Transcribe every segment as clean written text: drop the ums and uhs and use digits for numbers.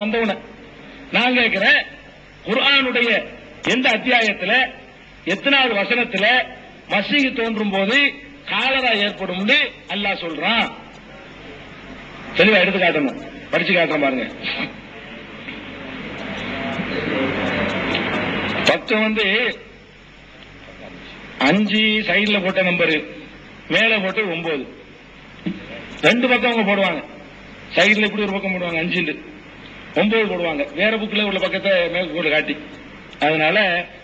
வந்தவன நான் கேட்கிறேன், குர்ஆனுடைய எந்த அத்தியாயத்தில் எத்தனாவது வசனத்தில் மசீஹ் தோன்றும் போது காலரா ஏற்படும் அல்லாஹ் சொல்றான்? தெளிவா எடுத்து காட்டணும், படிச்சு காட்டுறேன் பாருங்க. பக்கம் 5 சைடுல போட்ட நம்பரு, மேல போட்டு 9, 2 பக்கம் அவங்க போடுவாங்க. சைடுல இப்படி ஒரு பக்கம் போடுவாங்க 5, 9 போடுவாங்க. வேற புக்ல உள்ள பக்கத்தை மேற்கோள் காட்டி. அதனால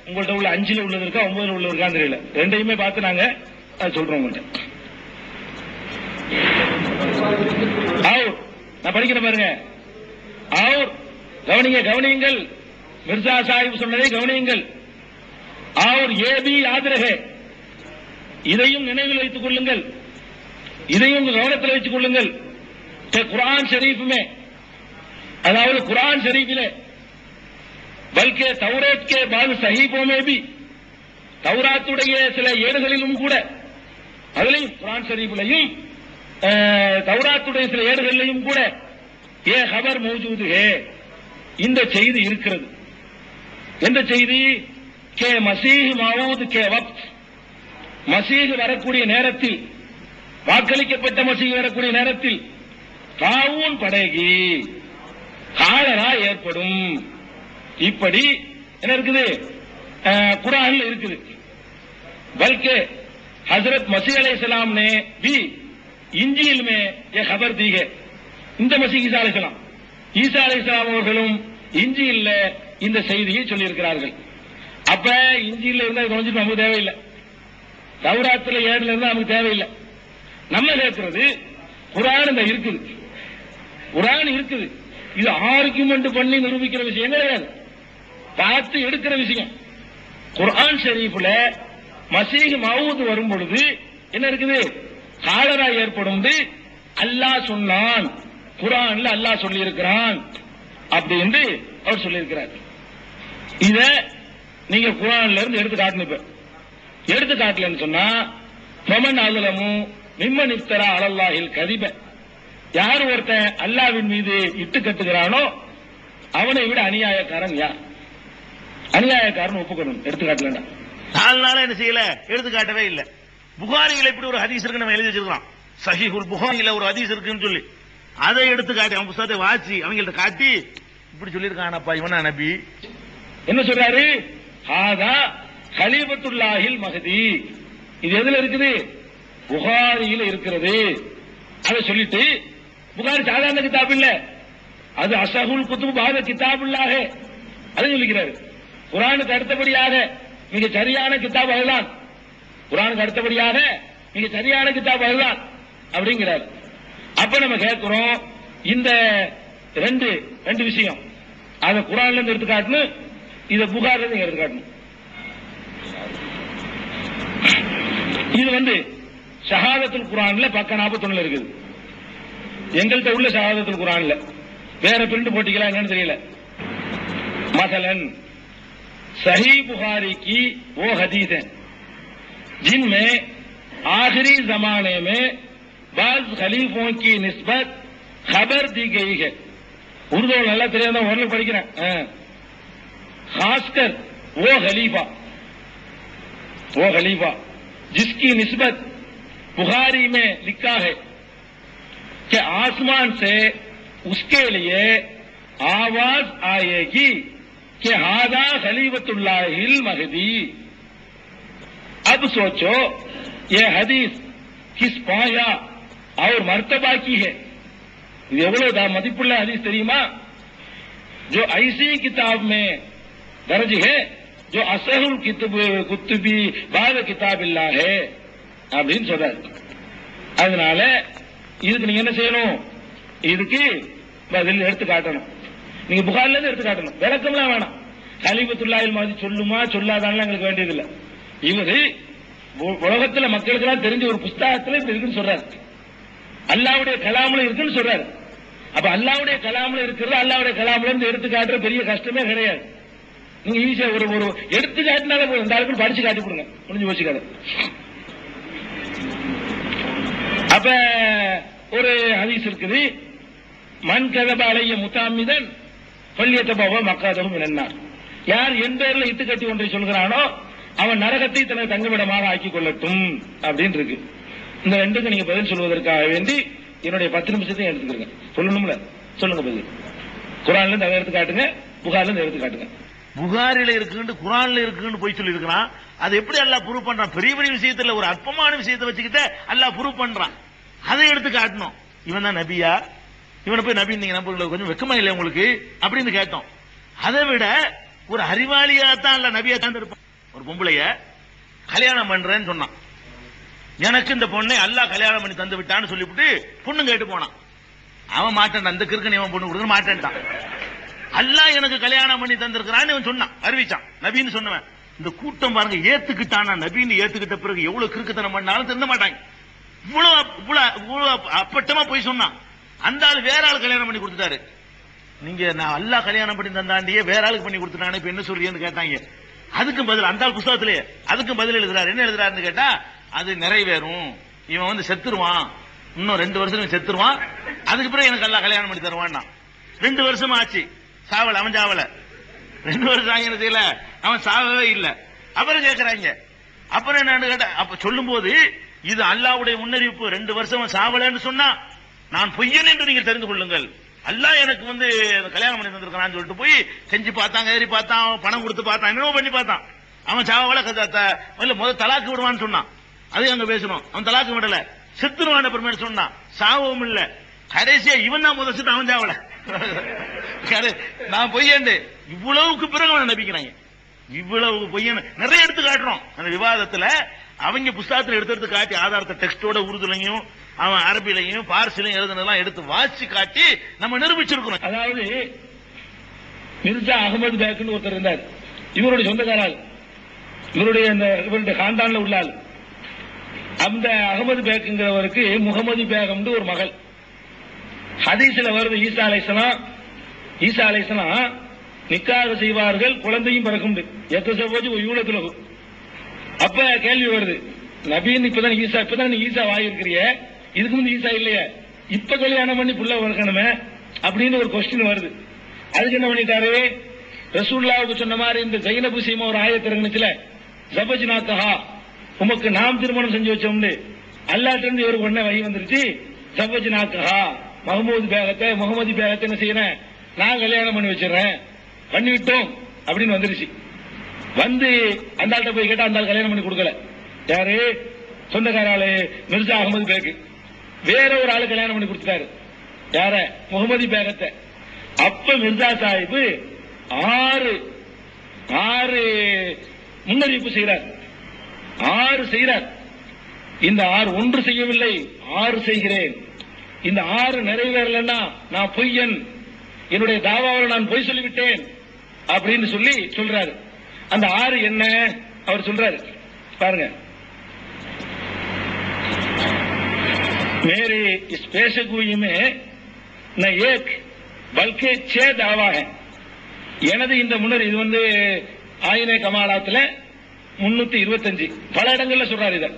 உங்கள்ட்ட உள்ள 5ல உள்ளது இருக்கா 9ல உள்ளது இருக்கான்னு தெரியல. ரெண்டையுமே பார்த்து நாங்க சொல்றோம் உங்கள்ட்ட. நான் படிக்கிறேன் பாருங்க. கவனியுங்கள், மிர்சா சாஹிப் சொன்னதை கவனியுங்கள். और ये भी याद रहे, இதையும் நினைவில் வைத்துக் கொள்ளுங்கள், இதையும் கவனத்தில் வைத்துக் கொள்ளுங்கள். குர்ஆன் ஷரீஃப் में, அதாவது குர்ஆன் ஷரீஃபிலே बल्कि तौरात के बाद सहीफों में भी, தௌராத்துடைய சில ஏடுகளிலும் கூட, அதிலையும் குர்ஆன் ஷரீஃபிலையும் தௌராத்துடைய சில ஏடுகளிலையும் கூட ஏ खबर मौजूद है, இந்த செய்தி இருக்கிறது. எந்த செய்தி? கே மசீஹ் மவுத் கே வக்த், மசீஹ் வரக்கூடிய நேரத்தில், வாக்களிக்கப்பட்ட மசீஹ் வரக்கூடிய நேரத்தில் தாவூன் படைகி, காலரா ஏற்படும். இப்படி என்ன இருக்குது? குர்ஆன்ல இருக்குது. बल्कि हजरत मसीह अलैहिस्सलाम ने भी इंजील में यह खबर दी है. இந்த மசீஹ் ஈசா அலைஹிஸ்ஸலாம் அவர்களும் இன்ஜீல்ல இந்த செய்தியை சொல்லியிருக்கிறார்கள். அப்ப இன்ஜீல்ல இருந்தா கொஞ்சம் நமக்கு தேவையில்லை, தௌராத்துல ஏடுல இருந்தா நமக்கு தேவையில்லை. நம்ம கேட்கிறது குர்ஆன் இருக்குது, குர்ஆன் இருக்குது. இது ஆர்குமெண்ட் பண்ணி நிரூபிக்கிற விஷயம் கிடையாது, பார்த்து எடுக்கிற விஷயம். குர்ஆன் ஷரீஃப்ல மசீஹ் மவுத் வரும் பொழுது என்ன இருக்குது? காலரா ஏற்படும் அல்லாஹ் சொன்னான், குர்ஆன்ல அல்லாஹ் சொல்லி இருக்கிறான் அப்படின்னு அவர் சொல்லியிருக்கிறார். இத நீங்க குர்ஆன்ல இருந்து எடுத்து காட்டணும். எடுத்து காட்டலன்னு சொன்னா ஃபமன் அஸலமு மிம்மன் இஃப்தரா அலல்லாஹில் கதிப, யார் ஒருத்தன் அல்லாஹ்வின் மீது இட்டு கட்டுகிறானோ அவனை விட அநியாயக்காரன் யார்? அநியாயக்காரன் ஒப்புக்கணும். எடுத்து காட்டலண்டா 4 நாளா என்ன செய்யல, எடுத்து காட்டவே இல்லை. புகாரியில இப்படி ஒரு ஹதீஸ் இருக்கு, நம்ம எழுதி வச்சிருக்கோம். சஹீஹுல் புகாரியில ஒரு ஹதீஸ் இருக்குன்னு சொல்லி அதை எடுத்து காட்டி, அவன் புத்தகத்தை வாசி அவங்கள்ட்ட காட்டி இப்படி சொல்லியிருக்கானப்பா இவனா நபி. என்ன சொல்றாரு? ஹாதா கலீபத்துல்லாஹில் மஹதி. இது எதுல இருக்குது? புகாரியில இருக்கிறது. அதை சொல்லிட்டு, புகாரி சாதாரண கிதாப் இல்ல, அது அஸஹுல் குதுப் பாத கிதாபுல்லாஹ், அதை சொல்லிக்கிறாரு. குர்ஆனுக்கு அடுத்தபடியாக மிக சரியான கிதாப் அதுதான், குர்ஆனுக்கு அடுத்தபடியாக மிக சரியான கிதாப் அதுதான் அப்படிங்கிறார். அப்ப நம்ம கேட்கிறோம், இந்த ரெண்டு விஷயம் அத குர்ஆன்ல இருந்து எடுத்து காட்டணும், இத புகாரில இருந்து எடுத்து காட்டணும். இது ஷஹாதத்துல் குர்ஆன்ல பக்கம் 41 இருக்குது. எங்கள்கிட்ட உள்ள ஷஹாதத்துல் குர்ஆன்ல வேற பிரிண்ட் போட்டிக்கலாம் என்னன்னு தெரியல. मसलन सही बुखारी की वो हदीस है जिनमें आखिरी जमाने में बाज खलीफों की निस्बत खबर दी गई है. उर्दू நல்லா தெரியாத ஒருல படிக்கிறேன். खासकर वो खलीफा जिसकी निस्बत बुखारी में लिखा है कि आसमान से उसके लिए आवाज आएगी कि हादा खलीफतुल्लाहिल महदी. अब सोचो ये हदीस किस पाया और मर्तबा की है. ये एवलो मदिपुल्ला हदीस தெரியுமா? जो ऐसी किताब में दर्ज है जो असहुल कुतुबी बाद किताबिल्लाह है அப்படின்னு சொல்றாரு. அதனால இதுக்கு நீங்க என்ன செய்யணும்? இதுக்கு பதில் எடுத்து காட்டணும். நீங்க புகாரில இருந்து எடுத்து காட்டணும், விளக்கம்லாம் வேணாம். கலீபத்துல்லாஹில் மாதிரி சொல்லுமா சொல்லாதான்லாம் எங்களுக்கு வேண்டியதில்லை. இவரு உலகத்துல மக்களுக்கு எல்லாம் தெரிஞ்ச ஒரு புஸ்தகத்துல இருக்குன்னு சொல்றாரு, அல்லாஹ்வுடைய கலாம்ல இருக்குன்னு சொல்றாரு. அப்ப அல்லாஹ்வுடைய கலாம்ல இருக்கிறது, அல்லாஹ்வுடைய கலாம்ல இருந்து எடுத்து காட்டுற பெரிய கஷ்டமே கிடையாது. நீங்க ஈஸியா ஒரு எடுத்து காட்டினாலே போதும், இந்த ஆளுக்கு படிச்சு காட்டி கொடுங்க, முடிஞ்சு போச்சு கதை. அப்ப ஒரு ஹதீஸ் இருக்குது, மன் கதப அலைய முத்தாமிதன் பள்ளியத்தபாவ மக்காதவும் என்னார். யார் என் பேர்ல இட்டு கட்டி ஒன்றை சொல்கிறானோ அவன் நரகத்தை தனது தங்குமிடமாக ஆக்கிக் கொள்ளட்டும் அப்படின்னு இருக்கு. இந்த ரெண்டுக்கு நீங்க பதில் சொல்வதற்காக வேண்டி என்னுடைய 10 நிமிஷத்தையும் எடுத்துக்கிறேங்க. சொல்லணும்ல, சொல்லுங்க பதில். குர்ஆன்ல இருந்து அதை எடுத்து காட்டுங்க, புகார்ல இருந்து எடுத்து காட்டுங்க. புகாரில இருக்குன்னு குர்ஆன்ல இருக்குன்னு போய் சொல்லி இருக்கிறான். அது எப்படி அல்லாஹ் ப்ரூவ் பண்றான்? பெரிய பெரிய விஷயத்துல ஒரு அற்பமான விஷயத்தை வச்சுக்கிட்டு அல்லாஹ் ப்ரூவ் பண்றான். அதை எடுத்து காட்டணும். இவன் தான் நபியா? இவனை போய் நபி நீங்க நம்ப கொஞ்சம் வெக்கமா இல்லை உங்களுக்கு அப்படின்னு கேட்டோம். அதை விட ஒரு அறிவாளியா தான் அல்ல நபியா தான் இருப்பான். ஒரு பொம்பளைய கல்யாணம் பண்றேன்னு சொன்னான். எனக்கு இந்த பொண்ணை அல்லாஹ் கல்யாணம் பண்ணி தந்து விட்டான்னு சொல்லிவிட்டு பொண்ணு கேட்டு போனான். அவன் மாட்டான், அந்த கிறுக்கன் இவன் பொண்ணு கொடுக்க மாட்டேன்ட்டான். அல்லாஹ் எனக்கு கல்யாணம் பண்ணி தந்திருக்கிறான்னு இவன் சொன்னான், அறிவிச்சான் நபின்னு சொன்னவன். இந்த கூட்டம் பாருங்க, ஏத்துக்கிட்டானா நபின்னு ஏத்துக்கிட்ட பிறகு எவ்வளவு கிறுக்குத்தனம் பண்ணாலும் திருந்த மாட்டாங்க. இவ்வளவு அப்பட்டமா போய் சொன்னான். அந்த ஆள் வேற ஆள் கல்யாணம் பண்ணி கொடுத்துட்டாரு. நீங்க நான் அல்லாஹ் கல்யாணம் பண்ணி தந்தாண்டியே வேற ஆளுக்கு பண்ணி கொடுத்துட்டானே, இப்ப என்ன சொல்றீங்கன்னு கேட்டாங்க. அதுக்கும் பதில் அந்த ஆள் புத்தகத்திலேயே அதுக்கும் பதில் எழுதுறாரு. என்ன எழுதுறாருன்னு கேட்டா, அது நிறைவேறும், இவன் வந்து செத்துருவான், இன்னும் 2 வருஷம் செத்துருவான், அதுக்கு பிறகு எனக்கு அல்லாஹ் கல்யாணம் பண்ணி தருவான். 2 வருஷம் ஆச்சு, சாவல, அவன் சாவல. 2 வருஷம் ஆகினது இல்ல, அவன் சாவவே இல்ல. அப்புறம் கேட்கிறாங்க, அப்புறம் என்னன்னு கேட்டா, அப்ப சொல்லும் போது இது அல்லாஹ்வுடைய முன்னறிவிப்பு. 2 வருஷம் சாவலன்னு சொன்னா நான் பொய்யன் என்று நீங்கள் தெரிந்து கொள்ளுங்கள். அல்லாஹ் எனக்கு வந்து கல்யாணம் பண்ணி தந்திருக்கான்னு சொல்லிட்டு போய் செஞ்சு பார்த்தான், ஏறி பார்த்தான், பணம் கொடுத்து பார்த்தான், என்னவோ பண்ணி பார்த்தான். அவன் சாவல முதல் தலாக்கு விடுவான்னு சொன்னான். அது அங்க பேசணும். அவன் தலாக்கு விடல, செத்துருவான் அப்புறமேட்டு சொன்னான். சாவவும் இல்ல. கடைசியா இவன் தான் முதல் செத்து, அவன் சாவல. நான் பொய்யண்டு இவ்வளவுக்கு பிறகு அவனை நம்பிக்கிறாங்க. இவ்வளவு பொய்யன் நிறைய எடுத்து காட்டுறோம் அந்த விவாதத்துல. அவங்க புஸ்தகத்தில் எடுத்து காட்டி ஆதாரத்தை டெக்ஸ்டோட உருதுலையும் அவன் அரபிலையும் பார்சிலையும் எழுதுனதெல்லாம் எடுத்து வாசி காட்டி நம்ம நிரூபிச்சிருக்கிறோம். அதாவது மிர்சா அகமது பேக்னு ஒருத்தர் இருந்தார். இவருடைய சொந்தக்காரால், இவருடைய காண்டான்ல உள்ள ஆள். அந்த அகமது பேக்குங்கிறவருக்கு முகமது பேகம் ஒரு மகள். ஹதீஸ்ல வருது, ஈசா அலைஹிஸ்ஸலாம் நிக்காக செய்வார்கள், குழந்தையும் பிறக்கும். யூலத்துல அப்ப கேள்வி வருது, நபின்னு இப்பதான் ஈசா வாயிருக்கிறிய, இதுக்கு முந்தைய ஈசா இல்லையா, இப்ப கல்யாணம் பண்ணி புள்ள வளர்க்கணுமே அப்படின்னு ஒரு கொஸ்டின் வருது. அதுக்கு என்ன பண்ணிட்டாரு, ரசூலுல்லாஹ்வுக்கு சொன்ன மாதிரி இந்த ஜைனபு சீமா ஒரு ஆயத்து இறங்குச்சுல, ஜபஜ்னாக்கஹா, உமக்கு நாம் திருமணம் செஞ்சு வச்சோம்னு அல்லாஹ்ட்ட இருந்து இவருக்கு உடனே வகி வந்துருச்சு. ஜபஜ்னாக்கஹா, முகமது பேகத்தை என்ன செய்யறேன், நான் கல்யாணம் பண்ணி வச்சிடறேன், பண்ணிவிட்டோம் அப்படின்னு வந்துருச்சு. வந்து அந்த ஆள்கிட்ட போய் கேட்டா அந்த ஆள் கல்யாணம் பண்ணி கொடுக்கல. யாரு? சொந்தக்காராளு மிர்சா அகமது பேக்கு. வேற ஒரு ஆளு கல்யாணம் பண்ணி கொடுத்துட்டாரு. யார? முகமது பேகத்தை. அப்ப மிர்சா சாஹிப் 6 முன்னறிவிப்பு செய்கிறார். 6 செய்கிறார். இந்த 6 ஒன்று செய்யவில்லை, 6 செய்கிறேன். இந்த 6 நிறைவேறலன்னா நான் பொய்யன், என்னுடைய தாவாவில் நான் பொய் சொல்லிவிட்டேன் அப்படின்னு சொல்றாரு. அந்த 6 என்ன அவர் சொல்றாரு பாருங்க. मेरे इस पेशगोई में न एक बल्कि 6 दावा है. எனது இந்த முன்னர் இது வந்து ஆயினே கமாலாத்துல 325 பல இடங்கள்ல சொல்றாரு. இத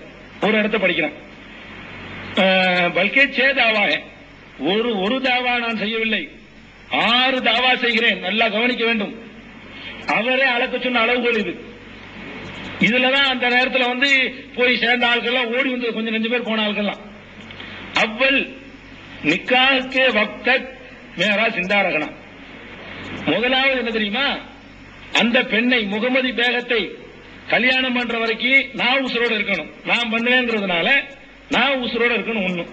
ஒரு இடத்தை படிக்கிறேன். பல்கே 6 தாவா है. ஒரு தாவா நான் செய்யவில்லை, 6 தாவா செய்கிறேன். நல்லா கவனிக்க வேண்டும். அவரே அளக்க சொன்ன அளவுகோல் இது. இதுலதான் அந்த நேரத்தில் வந்து போய் சேர்ந்த ஆட்கள்லாம் ஓடி வந்து கொஞ்சம் 5 பேர் போன ஆட்கள்லாம். அவ்வள் நிக்காஹ்கே வக்த் மேரா ஜிந்தா ரஹனா. முதலாவது என்ன தெரியுமா, அந்த பெண்ணை முகமது பேகத்தை கல்யாணம் பண்ற வரைக்கும் நான் உசுரோட இருக்கணும். நான் பண்ணுவேங்கிறதுனால நான் உசுரோட இருக்கணும். ஒண்ணு.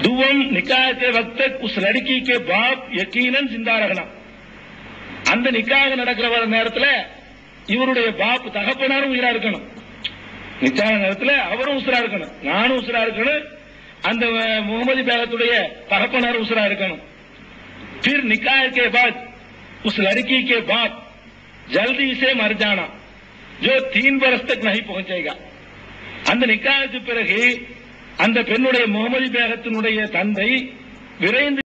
துவம் நிக்காஹ்கே வக்த் உஸ் லड़की के बाप यकीनन जिंदा रहना. அந்த நிக்காக நடக்கிற நேரத்தில் இவருடைய பாப் தகப்பனாரும் உயிரா இருக்கணும். நிக்காக நேரத்தில் அவரும் உசுரா இருக்கணும், நானும் உசுரா இருக்கணும், அந்த முகமது பேகத்துடைய தகப்பனாரும் உசுரா இருக்கணும். फिर निकाह के बाद उस लड़की के बाप जल्दी से मर जाना जो 3 बरस तक नहीं पहुंचेगा. அந்த நிக்காஹுக்கு பிறகு அந்த பெண்ணுடைய முகமது பேகத்தினுடைய தந்தை விரைந்து